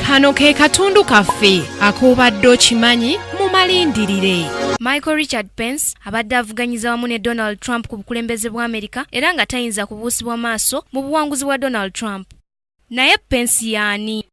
Kano ke katundu kaffe akobadde okimanyi mu malindirire. Michael Richard Pence abadde avuganyiza wamu ne Donald Trump ku bukulembeze bwa Amerika era nga tayinza kubuusibwa maaso mu buwanguzi bwa Donald Trump. Naye Pence yaani?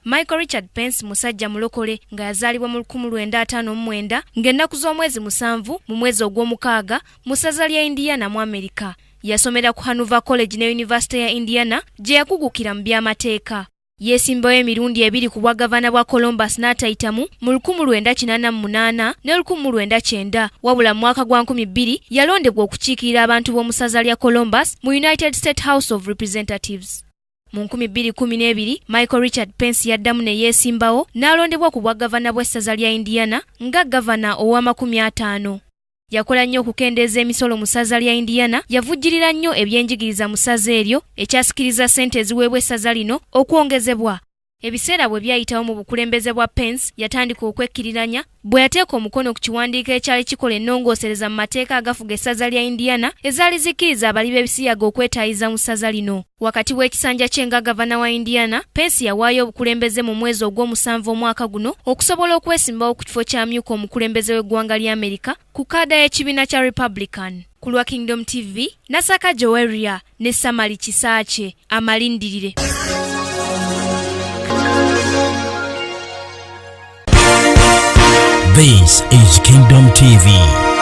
Michael Richard Pence musajja mulokole nga yazaalibwa mu 1959 ng'ennaku z'omwezi 7 mu mwezi ogw'omukaaga mu ssaza lya Indiana mu Amerika. Yasomera ku Hanover College ne University ya Indiana gye yakugukira mu by'amateeka. Yeesimbawo emirundi 2 ku bwagavana bwa Columbus n'atayitamu mu 1988 ne 1990 wabula mu mwaka gwa 2000 yalondebwa okukiikirira abantu b'omu ssaza lya Columbus mu United States House of Representatives. Mu 2012 Michael Richard Pence yaddamu ne yeesimbawo n'alondebwa ku bwagavana bw'essaza lya Indiana nga gavana owa'50. Yakola nnyo okukendeeza emisolo mu ssaza lya Indiana, yavujjirira nnyo ebyenjigiriza mu ssaza eryo ekyasikiriza ssente eziweebwa essaza lino okwongezebwa. Ebiseera bwe byayitawo mu bukulembeze bwa Pence yatandika okwekkiriranya bwe yateeka omukono ku kiwandiiko ekyali kikola ennongoosereza mu mateeka agafuga essaza lya Indiana ezaali zikkiriza abali b'ebisiyaga okwetaayiza mu ssaza lino. Wakati w'ekisanja kye nga gavana wa Indiana, Pence yawaayo obukulembeze mu mwezi ogw'omusanvu omwaka guno okusobola okwesimbawo ku kifo ky'amyuka omukulembeze w'eggwanga lya Amerika ku kaada y'ekibiina kya Republican. Ku lwa Kingdom TV, Nasaka Joweria ne Samali Kisaache, amalindirire. This is Kingdom TV.